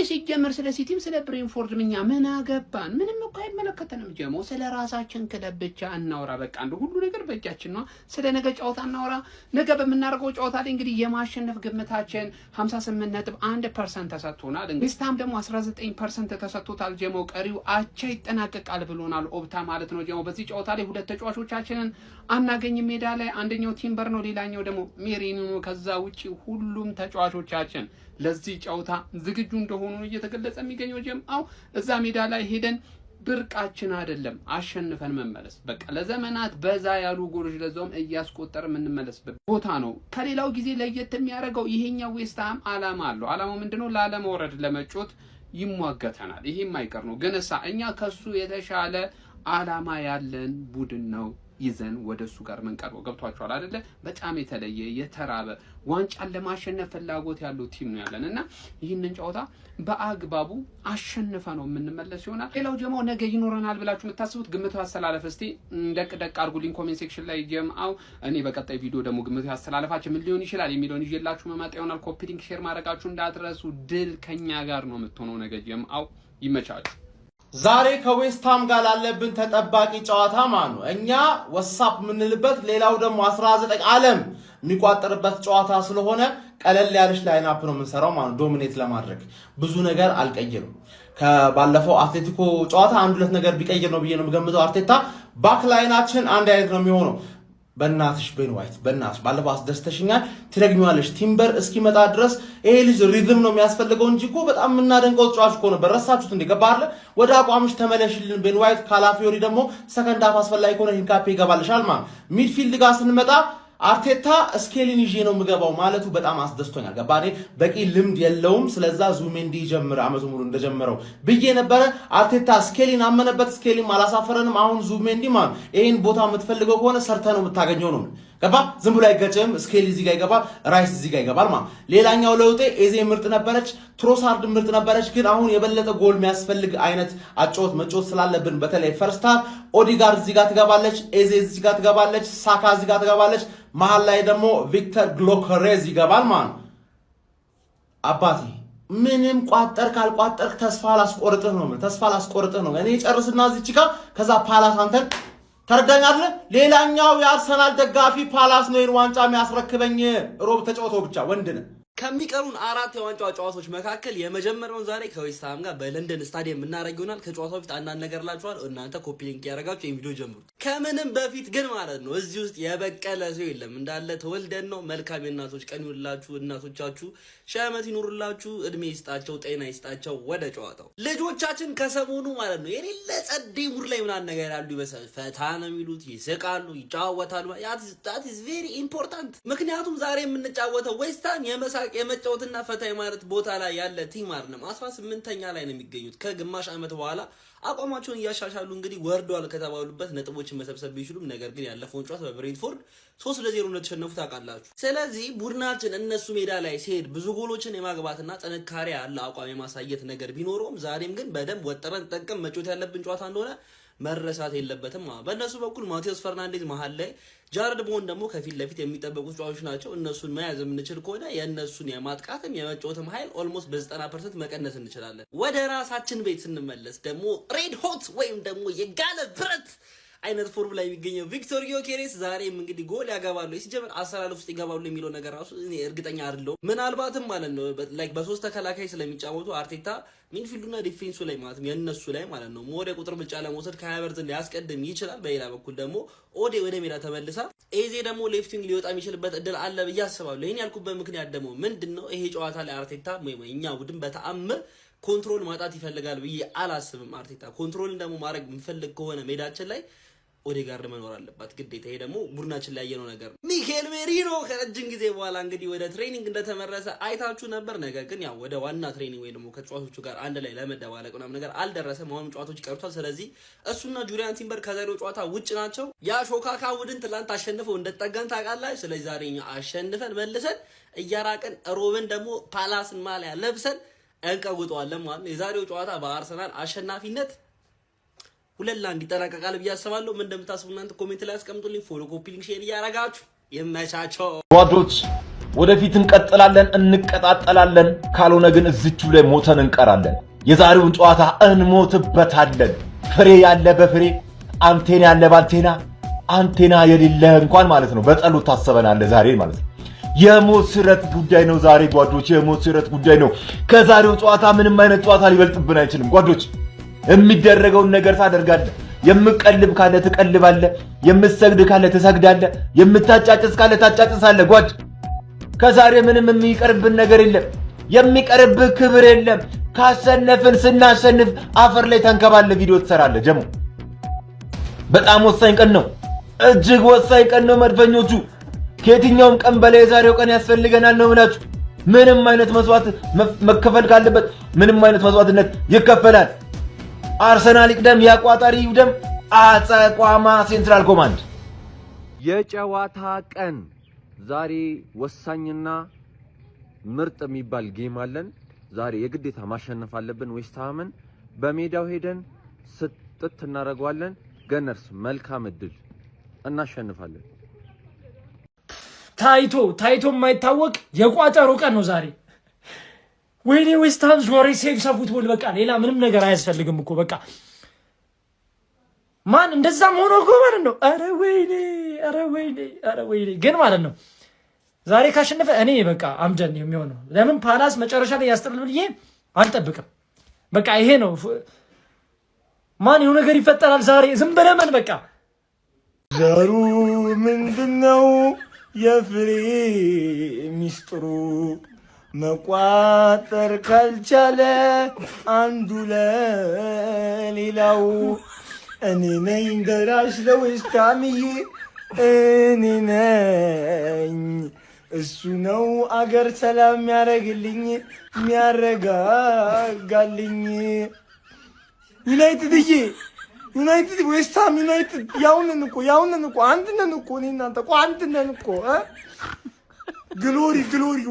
ሲጀመር ስለ ሲቲም ስለ ብሬንፎርድ ምኛ ምን አገባን? ምንም እኮ አይመለከተንም። ጀሞ ስለ ራሳችን ክለብ ብቻ እናውራ። በቃ አንዱ ሁሉ ነገር በእጃችን ነው። ስለ ነገ ጨዋታ እናውራ። ነገ በምናደርገው ጨዋታ ላይ እንግዲህ የማሸነፍ ግምታችን 58.1% ተሰጥቶናል። ዌስትሃም ደግሞ 19% ተሰጥቶታል። ጀሞ ቀሪው አቻ ይጠናቀቃል ብሎናል ኦፕታ ማለት ነው። ጀሞ በዚህ ጨዋታ ላይ ሁለት ተጫዋቾቻችንን አናገኝም ሜዳ ላይ። አንደኛው ቲምበር ነው፣ ሌላኛው ደግሞ ሜሪኖ። ከዛ ውጪ ሁሉም ተጫዋቾቻችን ለዚህ ጨዋታ ዝግጁ እንደሆኑ እየተገለጸ የሚገኘው ጀምአው እዛ ሜዳ ላይ ሄደን ብርቃችን አይደለም አሸንፈን መመለስ። በቃ ለዘመናት በዛ ያሉ ጎሎች ለዛውም እያስቆጠር የምንመለስበት ቦታ ነው። ከሌላው ጊዜ ለየት የሚያደርገው ይሄኛው ዌስትሃም አላማ አለው። አላማው ምንድነው? ላለመውረድ ለመጮት ይሟገተናል። ይሄ የማይቀር ነው። ግን እኛ ከሱ የተሻለ አላማ ያለን ቡድን ነው ይዘን ወደሱ ጋር መንቀርበው። ገብቷችኋል አይደለ? በጣም የተለየ የተራበ ዋንጫን ለማሸነፍ ፍላጎት ያለው ቲም ነው ያለንና ይህንን ጨዋታ በአግባቡ አሸንፈ ነው የምንመለስ ይሆናል። ሌላው ጀማው ነገ ይኖረናል ብላችሁ የምታስቡት ግምቱ ያስተላለፍ እስቲ ደቅ አድርጉልኝ ኮሜንት ሴክሽን ላይ ጀማው። እኔ በቀጣይ ቪዲዮ ደግሞ ግምቱ ያስተላለፋችሁ ምን ሊሆን ይችላል የሚለውን ይዤላችሁ መማጣ ይሆናል። ኮፒ ሊንክ ሼር ማድረጋችሁ እንዳትረሱ። ድል ከኛ ጋር ነው የምትሆነው ነገ ጀማው። ይመቻችሁ። ዛሬ ከዌስትሃም ጋር ላለብን ተጠባቂ ጨዋታ ማኑ እኛ ወሳፕ ምንልበት ሌላው ደግሞ 19 ዓለም የሚቋጠርበት ጨዋታ ስለሆነ ቀለል ያለች ላይናፕ ነው የምንሰራው ማኑ ዶሚኔት ለማድረግ ብዙ ነገር አልቀየርም። ከባለፈው አትሌቲኮ ጨዋታ አንድ ሁለት ነገር ቢቀየር ነው ብዬ ነው የምገምተው። አርቴታ ባክ ላይናችን አንድ አይነት ነው የሚሆነው። በእናትሽ ቤን ዋይት በእናትሽ ባለፈው አስደስተሽኛል፣ ትረግሚዋለሽ። ቲምበር እስኪመጣ ድረስ ይሄ ልጅ ሪዝም ነው የሚያስፈልገው እንጂ እኮ በጣም የምናደንቀው ተጫዋች እኮ ነበር። ረሳችሁት እንዴ? ገባህ አይደል? ወደ አቋምሽ ተመለሽልን ቤን ዋይት። ካላፊዮሪ ደግሞ ሰከንድ ሃፍ አስፈላጊ ከሆነ ሂንካፔ ይገባልሻል ማለት። ሚድፊልድ ጋር ስንመጣ አርቴታ ስኬሊን ይዤ ነው የምገባው ማለቱ በጣም አስደስቶኛል። ገባኔ በቂ ልምድ የለውም፣ ስለዛ ዙሜንዲ ጀምር አመቱ ሙሉ እንደጀመረው ብዬ ነበረ። አርቴታ ስኬሊን አመነበት፣ ስኬሊን አላሳፈረንም። አሁን ዙሜንዲ ማለት ይሄን ቦታ የምትፈልገው ከሆነ ሰርተ ነው የምታገኘው ነው። ገባ? ዝም ብሎ አይገጭም። ስኬሊ እዚህ ጋር ይገባል፣ ራይስ እዚህ ጋር ይገባል ማለት። ሌላኛው ለውጤ ኤዜ ምርጥ ነበረች፣ ትሮሳርድ ምርጥ ነበረች። ግን አሁን የበለጠ ጎል የሚያስፈልግ አይነት አጫወት መጫወት ስላለብን በተለይ ፈርስት ሃፍ ኦዲጋርድ እዚህ ጋር ትገባለች፣ ኤዜ እዚህ ጋር ትገባለች፣ ሳካ እዚህ ጋር ትገባለች። መሃል ላይ ደግሞ ቪክተር ግሎከሬዝ ይገባል ማለት ነው። አባቴ ምንም ቋጠር ካልቋጠር ተስፋ ላስቆርጥህ ነው። ተስፋ ላስቆርጥህ ነው። እኔ ጨርስና እዚች ጋር ከዛ ፓላስ አንተን ተረዳኛለህ። ሌላኛው የአርሰናል ደጋፊ ፓላስ ነው ይሄን ዋንጫ የሚያስረክበኝ። ሮብ ተጫውቶ ብቻ ወንድ ነህ። ከሚቀሩን 4 የዋንጫ ጨዋታዎች መካከል የመጀመሪያውን ዛሬ ከዌስትሃም ጋር በለንደን ስታዲየም እናደርግ ይሆናል። ከጨዋታው በፊት አንዳንድ ነገር ላችኋል። እናንተ ኮፒ ሊንክ ያደርጋችሁ ይሄን ቪዲዮ ጀምሩት። ከምንም በፊት ግን ማለት ነው እዚህ ውስጥ የበቀለ ሰው የለም፣ እንዳለ ተወልደን ነው። መልካም የእናቶች ቀን ይሁንላችሁ። እናቶቻችሁ ሺህ ዓመት ይኑሩላችሁ፣ እድሜ ይስጣቸው፣ ጤና ይስጣቸው። ወደ ጨዋታው ልጆቻችን ከሰሞኑ ማለት ነው የሌለ ጸዴ ሙድ ላይ ምናምን ነገር ያሉ ይበሳል። ፈታ ነው የሚሉት፣ ይስቃሉ፣ ይጫወታሉ። that is very important። ምክንያቱም ዛሬ የምንጫወተው ዌስትሃም የመጫወትና ፈታ ማለት ቦታ ላይ ያለ ቲም አይደለም። 18ኛ ላይ ነው የሚገኙት። ከግማሽ ዓመት በኋላ አቋማቸውን እያሻሻሉ እንግዲህ ወርዷል ከተባሉበት ነጥቦችን መሰብሰብ ቢችሉም ነገር ግን ያለፈውን ጨዋታ በብሬንትፎርድ 3-0 እንደተሸነፉ ታውቃላችሁ። ስለዚህ ቡድናችን እነሱ ሜዳ ላይ ሲሄድ ብዙ ጎሎችን የማግባትና ጥንካሬ ያለ አቋም የማሳየት ነገር ቢኖረውም ዛሬም ግን በደንብ ወጥረን ጠቅም መጫወት ያለብን ጨዋታ እንደሆነ መረሳት የለበትም። በእነሱ በኩል ማቴዎስ ፈርናንዴዝ መሃል ላይ ጃረድ ቦን ደግሞ ከፊት ለፊት የሚጠበቁ ተጫዋቾች ናቸው። እነሱን መያዝ የምንችል ከሆነ የእነሱን የማጥቃትም የመጫወትም ኃይል ኦልሞስት በ90% መቀነስ እንችላለን። ወደ ራሳችን ቤት ስንመለስ ደግሞ ሬድ ሆት ወይም ደግሞ የጋለ ብረት አይነት ፎርም ላይ የሚገኘው ቪክቶር ዮኬሬስ ዛሬም እንግዲህ ጎል ያገባሉ ሲጀምር አሰላለፍ ውስጥ ይገባሉ የሚለው ነገር ራሱ እኔ እርግጠኛ አይደለሁም። ምናልባትም ማለት ነው ላይክ በሶስት ተከላካይ ስለሚጫወቱ አርቴታ ሚድፊልዱና ዲፌንሱ ላይ ማለት ነው የነሱ ላይ ማለት ነው ሞደ ቁጥር ብቻ ለመውሰድ ከሃይበርትን ሊያስቀድም ይችላል። በሌላ በኩል ደግሞ ኦዴ ወደ ሜዳ ተመልሳ ኤዜ ደግሞ ሌፍቲንግ ሊወጣ የሚችልበት እድል አለ ብዬ አስባለሁ። ይሄን ያልኩበት ምክንያት ደግሞ ምንድነው ይሄ ጨዋታ ላይ አርቴታ ወይ እኛ ቡድን በተአምር ኮንትሮል ማጣት ይፈልጋል ብዬ አላስብም። አርቴታ ኮንትሮልን ደግሞ ማድረግ የምፈልግ ከሆነ ሜዳችን ላይ ኦዴጋርድ መኖር አለባት ግዴታ። ይሄ ደግሞ ቡድናችን ላይ ያየነው ነገር ነው። ሚኬል ሜሪኖ ከረጅም ጊዜ በኋላ እንግዲህ ወደ ትሬኒንግ እንደተመረሰ አይታችሁ ነበር። ነገር ግን ያው ወደ ዋና ትሬኒንግ ወይ ደግሞ ከተጫዋቾቹ ጋር አንድ ላይ ለመደባለቅ ምናምን ነገር አልደረሰም። አሁንም ጨዋታዎች ቀርቷል። ስለዚህ እሱና ጁሊያን ቲምበር ከዛሬው ጨዋታ ውጭ ናቸው። ያ ሾካካ ቡድን ትላንት አሸንፈው እንደተጠጋን ታውቃላችሁ። ስለዚህ ዛሬ አሸንፈን መልሰን እያራቀን ሮብን ደግሞ ፓላስን ማሊያ ለብሰን እንቀውጠዋለን ማለት ነው። የዛሬው ጨዋታ በአርሰናል አሸናፊነት 2-1 ይጠናቀቃል ብዬ አስባለሁ። ምን እንደምታስቡ እናንተ ኮሜንት ላይ አስቀምጡልኝ። ፎሎ፣ ኮፒ ሊንክ፣ ሼር እያደረጋችሁ ይመቻቸው። ጓዶች ወደፊት እንቀጥላለን እንቀጣጠላለን ካልሆነ ግን እዚቹ ላይ ሞተን እንቀራለን የዛሬውን ጨዋታ እንሞትበታለን ፍሬ ያለ በፍሬ አንቴና ያለ ባንቴና አንቴና የሌለ እንኳን ማለት ነው በጸሎት ታሰበናል ዛሬ ማለት ነው የሞት ስረት ጉዳይ ነው ዛሬ ጓዶች የሞት ስረት ጉዳይ ነው ከዛሬው ጨዋታ ምንም አይነት ጨዋታ ሊበልጥብን አይችልም ጓዶች የሚደረገውን ነገር ታደርጋለህ የምቀልብ ካለ ትቀልባለህ የምትሰግድ ካለ ትሰግዳለህ የምታጫጭስ ካለ ታጫጭሳለህ ጓድ ከዛሬ ምንም የሚቀርብን ነገር የለም የሚቀርብ ክብር የለም ካሰነፍን ስናሸንፍ አፈር ላይ ተንከባለ ቪዲዮ ትሰራለህ ጀሞ በጣም ወሳኝ ቀን ነው እጅግ ወሳኝ ቀን ነው መድፈኞቹ ከየትኛውም ቀን በላይ የዛሬው ቀን ያስፈልገናል ነው ብላችሁ ምንም አይነት መስዋዕት መከፈል ካለበት ምንም አይነት መስዋዕትነት ይከፈላል አርሰናል ይቅደም ያቋጣሪ ይውደም አጸቋማ ሴንትራል ኮማንድ የጨዋታ ቀን ዛሬ ወሳኝና ምርጥ የሚባል ጌም አለን ዛሬ የግዴታ ማሸነፍ አለብን ዌስትሃምን በሜዳው ሄደን ስጥት እናደርገዋለን ገነርስ መልካም እድል እናሸንፋለን ታይቶ የማይታወቅ የቋጠሮ ቀን ነው ዛሬ ወይኔ ዌስትሃም ዞሬ ሴቭ ፉትቦል በቃ ሌላ ምንም ነገር አያስፈልግም እኮ በቃ ማን እንደዛም ሆኖ እኮ ማለት ነው ኧረ ወይኔ ግን ማለት ነው ዛሬ ካሸነፈ እኔ በቃ አምደን የሚሆነው ለምን ፓላስ መጨረሻ ላይ ያስጠልል ብዬ አልጠብቅም በቃ ይሄ ነው ማን የሆነ ነገር ይፈጠራል ዛሬ ዝም በለመን በቃ ዘሩ ምንድነው የፍሬ ሚስጥሩ መቋጠር ካልቻለ አንዱ ለሌላው እኔ ነኝ ደራሽ ለዌስትሃምዬ እኔ ነኝ እሱ ነው አገር ሰላም የሚያረግልኝ የሚያረጋጋልኝ ዩናይትድ ዌስትሃም ዩናይትድ ያውነን እኮ አንድነን እኮ እኔ እናንተ እኮ አንድነን እኮ ግሎሪ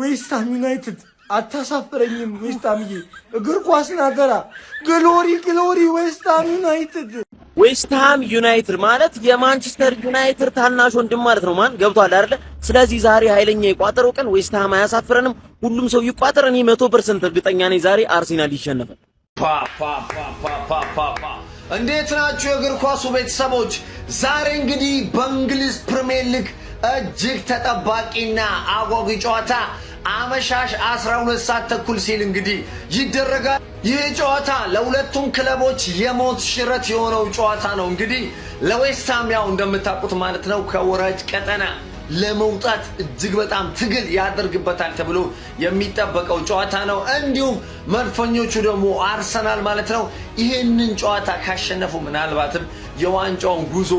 ዌስትሃም ዩናይትድ አታሳፍረኝም ዌስትሃምዬ እግር ኳስ ናገራ ግሎሪ ዌስትሃም ዩናይትድ ማለት የማንቸስተር ዩናይትድ ታናሽ ወንድም ማለት ነው ማን ገብቷል አይደል ስለዚህ ዛሬ ኃይለኛ የቋጠሮ ቀን ዌስትሃም አያሳፍረንም ሁሉም ሰው ይቋጠር እኔ 100% እርግጠኛ ነኝ ዛሬ አርሰናል ይሸነፋል እንዴት ናችሁ የእግር ኳሱ ቤተሰቦች ዛሬ እንግዲህ በእንግሊዝ ፕሪሚየር ሊግ እጅግ ተጠባቂና አጓጊ ጨዋታ አመሻሽ 12 ሰዓት ተኩል ሲል እንግዲህ ይደረጋል ይህ ጨዋታ ለሁለቱም ክለቦች የሞት ሽረት የሆነው ጨዋታ ነው እንግዲህ ለዌስትሃም ያው እንደምታውቁት ማለት ነው ከወራጅ ቀጠና ለመውጣት እጅግ በጣም ትግል ያደርግበታል ተብሎ የሚጠበቀው ጨዋታ ነው እንዲሁም መድፈኞቹ ደግሞ አርሰናል ማለት ነው ይሄንን ጨዋታ ካሸነፉ ምናልባትም የዋንጫውን ጉዞ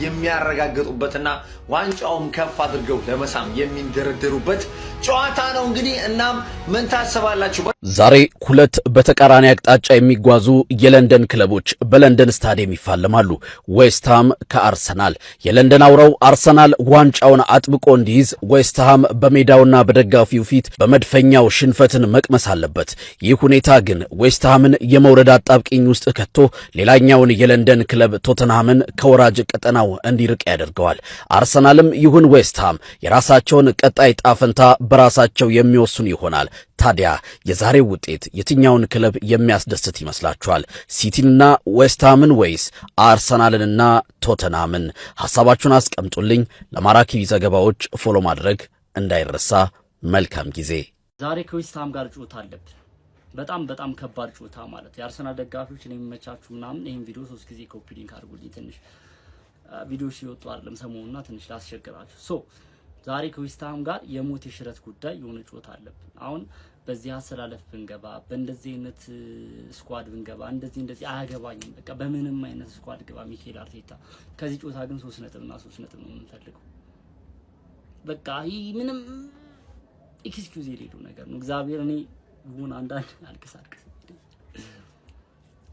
የሚያረጋግጡበትና ዋንጫውን ከፍ አድርገው ለመሳም የሚንደረደሩበት ጨዋታ ነው እንግዲህ እናም ምን ታስባላችሁ ዛሬ ሁለት በተቃራኒ አቅጣጫ የሚጓዙ የለንደን ክለቦች በለንደን ስታዲየም ይፋለማሉ ዌስትሃም ከአርሰናል የለንደን አውራው አርሰናል ዋንጫውን አጥብቆ እንዲይዝ ዌስትሃም በሜዳውና በደጋፊው ፊት በመድፈኛው ሽንፈትን መቅመስ አለበት ይህ ሁኔታ ግን ዌስትሃምን የመውረድ አጣብቂኝ ውስጥ ከቶ ሌላኛውን የለንደን ክለብ ቶተንሃምን ከወራጅ ቀጠናው እንዲርቅ ያደርገዋል አርሰናልም ይሁን ዌስትሃም የራሳቸውን ቀጣይ ጣፈንታ በራሳቸው የሚወስኑ ይሆናል ታዲያ የዛሬው ውጤት የትኛውን ክለብ የሚያስደስት ይመስላችኋል ሲቲንና ዌስትሃምን ወይስ አርሰናልንና ቶተንሃምን ሐሳባችሁን አስቀምጡልኝ ለማራኪ ዘገባዎች ፎሎ ማድረግ እንዳይረሳ መልካም ጊዜ ዛሬ ከዌስትሃም ጋር ጨዋታ አለብን በጣም ከባድ ጨዋታ ማለት የአርሰናል ደጋፊዎች ነው የሚመቻችሁ ምናምን ይሄን ቪዲዮ 3 ጊዜ ኮፒ ሊንክ አድርጉልኝ ትንሽ ቪዲዮ ሲወጡ አይደለም ሰሞኑና ትንሽ ላስቸግራችሁ ዛሬ ከዌስትሃም ጋር የሞት የሽረት ጉዳይ የሆነ ጨዋታ አለብን አሁን በዚህ አሰላለፍ ብንገባ በእንደዚህ አይነት ስኳድ ብንገባ እንደዚህ አያገባኝም በቃ በምንም አይነት ስኳድ ገባ ሚኬል አርቴታ ከዚህ ጨዋታ ግን 3 ነጥብ ነው የምንፈልገው በቃ ይሄ ምንም ኤክስኪዩዝ የሌለው ነገር ነው እግዚአብሔር እኔ ይሁን አንዳንድ አልቅስ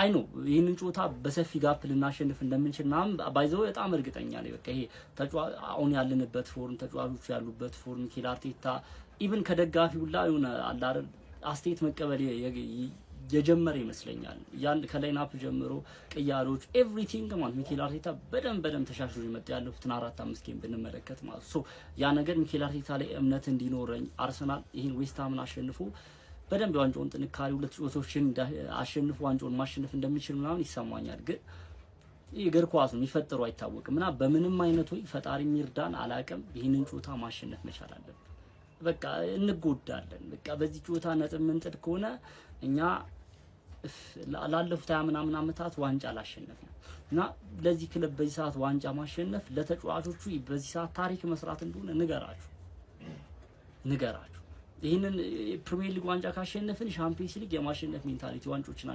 አይ ነው ይሄንን ጨዋታ በሰፊ ጋፕ ልናሸንፍ እንደምንችልናም ባይዘው በጣም እርግጠኛ ነኝ በቃ ይሄ አሁን ያለንበት ፎርም ተጫዋቾቹ ያሉበት ፎርም ሚኬል አርቴታ ኢቭን ከደጋፊው ላይ ሆነ አላረ አስቴት መቀበል የጀመረ ይመስለኛል። ያን ከላይናፕ ጀምሮ ቅያሮች ኤቭሪቲንግ ማለት ሚኬል አርቴታ በደንብ ተሻሽሎ የመጣ ያለፉትን 4-5 ጌም ብንመለከት ማለት ሶ ያ ነገር ሚኬል አርቴታ ላይ እምነት እንዲኖረኝ አርሰናል ይሄን ዌስትሃምን አሸንፎ በደንብ ዋንጫውን ጥንካሬ ሁለት ጨዋታዎችን አሸንፎ ዋንጫውን ማሸነፍ እንደሚችል ምናምን ይሰማኛል። ግን የእግር ኳስ ነው የሚፈጠረው አይታወቅም እና በምንም አይነት ወይ ፈጣሪ ሚርዳን አላቀም ይሄንን ጨዋታ ማሸነፍ መቻል አለብን። በቃ እንጎዳለን። በቃ በዚህ ጨዋታ ነጥብ ምንጥል ከሆነ እኛ ላለፉት 20 ምናምን ዓመታት ዋንጫ አላሸነፍንም እና ለዚህ ክለብ በዚህ ሰዓት ዋንጫ ማሸነፍ ለተጫዋቾቹ በዚህ ሰዓት ታሪክ መስራት እንደሆነ ንገራችሁ። ይሄንን ፕሪሚየር ሊግ ዋንጫ ካሸነፍን ሻምፒዮንስ ሊግ የማሸነፍ ሜንታሊቲ ዋንጫዎችን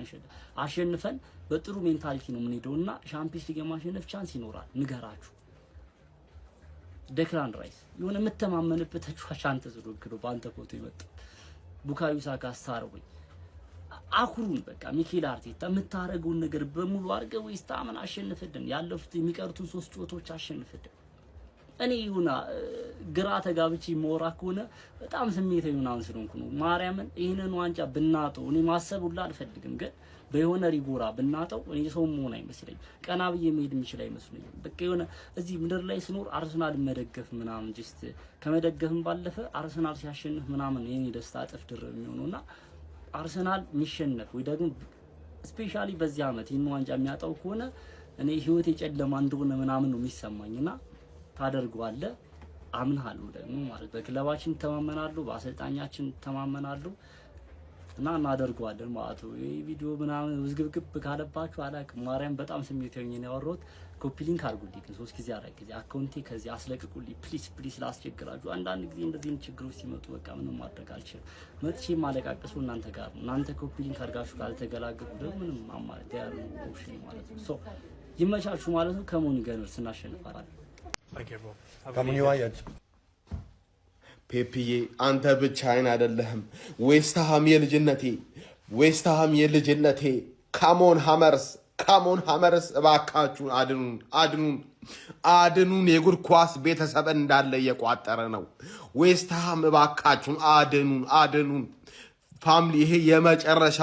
አሸንፈን በጥሩ ሜንታሊቲ ነው የምንሄደውና ሻምፒዮንስ ሊግ የማሸነፍ ቻንስ ይኖራል። ንገራችሁ ዴክላን ራይስ የሆነ የምተማመንበት ተጫዋች አንተ ዝሩግዶ ባንተ ፎቶ ይመጣ ቡካዮ ሳካ አስታርወኝ አኩሩን በቃ ሚኬል አርቴታ የምታረገውን ነገር በሙሉ አርገው ዌስትሃምን አሸንፈልን ያለፉት የሚቀሩትን 3 ጨዋታዎች አሸንፈልን። እኔ ይሁና ግራ ተጋብቼ ሞራ ከሆነ በጣም ስሜታዊ ምናምን ስለሆንኩ ነው። ማርያምን ይሄንን ዋንጫ ብናጠው እኔ ማሰብ ሁላ አልፈልግም፣ ግን በየሆነ ሪጎራ ብናጠው እኔ ሰው መሆን አይመስለኝ፣ ቀና ብዬ መሄድ የሚችል አይመስለኝ። በቃ የሆነ እዚህ ምድር ላይ ስኖር አርሰናል መደገፍ ምናምን ጀስት ከመደገፍም ባለፈ አርሰናል ሲያሸንፍ ምናምን የኔ ደስታ እጥፍ ድርብ የሚሆነውና አርሰናል የሚሸነፍ ወይ ደግሞ ስፔሻሊ በዚህ አመት ይሄን ዋንጫ የሚያጣው ከሆነ እኔ ህይወቴ ጨለማ እንደሆነ ምናምን ነው የሚሰማኝና ታደርጓለ አምናለሁ ደግሞ ማለት በክለባችን ተማመናለሁ፣ በአሰልጣኛችን ተማመናለሁ እና እናደርጓለን ማለት ነው። ይሄ ቪዲዮ ምናምን ውዝግብግብ ካለባችሁ አላውቅም። ማርያም በጣም ስሜታዊ ነኝ ያወራሁት። ኮፒ ሊንክ አድርጉልኝ 3 ጊዜ 4 ጊዜ አካውንቴ ከዚህ አስለቅቁልኝ ፕሊዝ ላስቸግራችሁ። አንዳንድ ጊዜ እንደዚህ ችግሮች ሲመጡ በቃ ምንም ማድረግ አልችልም። መጥቼ ማለቃቀሱ እናንተ ጋር ነው። እናንተ ኮፒ ሊንክ አድርጋችሁ ካልተገላገሉ ደግሞ ምንም አማራጭ ያለው ኦፕሽን ማለት ነው። ሶ ይመቻችሁ ማለት ነው። ከሞኒ ገነርስ እናሸንፋለን። ፔፒዬ አንተ ብቻህን አይደለህም። ዌስትሃም የልጅነቴ ካሞን ሀመርስ እባካችሁን አድኑን። የእግር ኳስ ቤተሰብ እንዳለ እየቋጠረ ነው። ዌስትሃም እባካችሁን አድኑን። ፋሚሊ ይሄ የመጨረሻ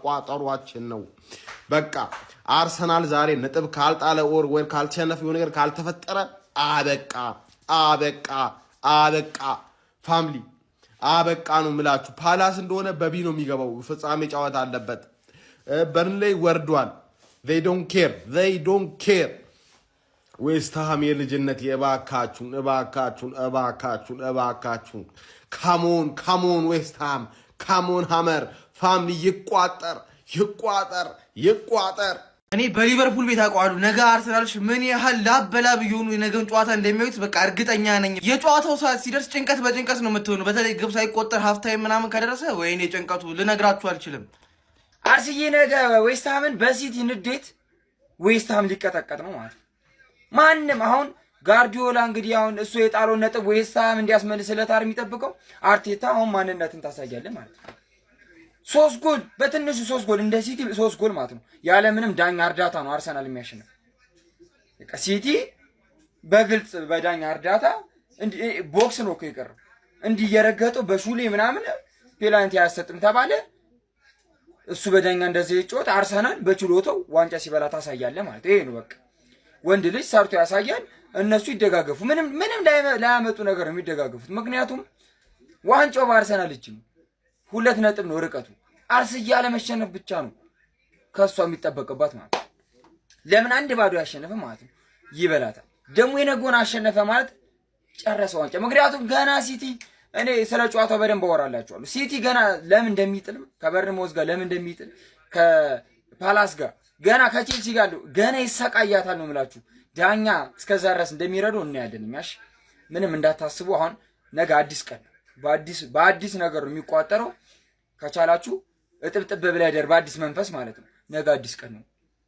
ቋጠሯችን ነው። በቃ አርሰናል ዛሬ ነጥብ ካልጣለ ወይ ካልተሸነፈ የሆነ ነገር ካልተፈጠረ አበቃ ፋሚሊ አበቃ ነው የምላችሁ። ፓላስ እንደሆነ በቢ ነው የሚገባው። ፍጻሜ ጨዋታ አለበት። በርንሌይ ወርዷል። they don't care ዌስትሃም የልጅነት እባካችሁን ካሞን ዌስትሃም ካሞን ሀመር ፋሚሊ ይቋጠር። እኔ በሊቨርፑል ቤት አውቀዋለሁ። ነገ አርሰናሎች ምን ያህል ላበላብ የሆኑ የነገን ጨዋታ እንደሚያዩት በቃ እርግጠኛ ነኝ። የጨዋታው ሰዓት ሲደርስ ጭንቀት በጭንቀት ነው የምትሆኑ። በተለይ ግብ ሳይቆጠር ሀፍታይም ምናምን ከደረሰ ወይኔ ጭንቀቱ ልነግራችሁ አልችልም። አርስዬ ነገ ዌስትሃምን በሲቲ ንዴት ዌስትሃም ሊቀጠቀጥ ነው ማለት ነው። ማንም አሁን ጋርዲዮላ እንግዲህ አሁን እሱ የጣለውን ነጥብ ዌስትሃም እንዲያስመልስለት አይደል የሚጠብቀው። አርቴታ አሁን ማንነትን ታሳያለህ ማለት ነው። 3 ጎል በትንሹ 3 ጎል እንደ ሲቲ 3 ጎል ማለት ነው። ያለ ምንም ዳኛ እርዳታ ነው አርሰናል የሚያሸንፍ። በቃ ሲቲ በግልጽ በዳኛ እርዳታ ቦክስ ነው እኮ የቀረው እንዲህ እየረገጠው በሹሌ ምናምን ፔናልቲ አያሰጥም ተባለ። እሱ በዳኛ እንደዚህ ይጮት አርሰናል በችሎታው ዋንጫ ሲበላ ታሳያለህ ማለት ይሄ ነው። በቃ ወንድ ልጅ ሰርቶ ያሳያል። እነሱ ይደጋገፉ። ምንም ላያመጡ ነገር ነው የሚደጋገፉት። ምክንያቱም ዋንጫው በአርሰናል እጅ ነው። 2 ነጥብ ነው ርቀቱ። አርስያ ለመሸነፍ ብቻ ነው ከሷ የሚጠበቅባት ማለት ነው። ለምን 1-0 ያሸነፈ ማለት ነው ይበላታል። ደግሞ የነገውን አሸነፈ ማለት ጨረሰ ዋንጫ። ምክንያቱም ገና ሲቲ እኔ ስለ ጨዋታው በደንብ አወራላችኋለሁ። ሲቲ ገና ለምን እንደሚጥልም ከበርንሞዝ ጋር ለምን እንደሚጥል ከፓላስ ጋር ገና ከቼልሲ ጋር ገና ይሰቃያታል ነው የምላችሁ። ዳኛ እስከዛ ድረስ እንደሚረዳው እናያለን። እኛሽ ምንም እንዳታስቡ። አሁን ነገ አዲስ ቀን በአዲስ ነገር ነው የሚቋጠረው። ከቻላችሁ እጥብጥብ ብለህ ደር በአዲስ መንፈስ ማለት ነው። ነገ አዲስ ቀን ነው።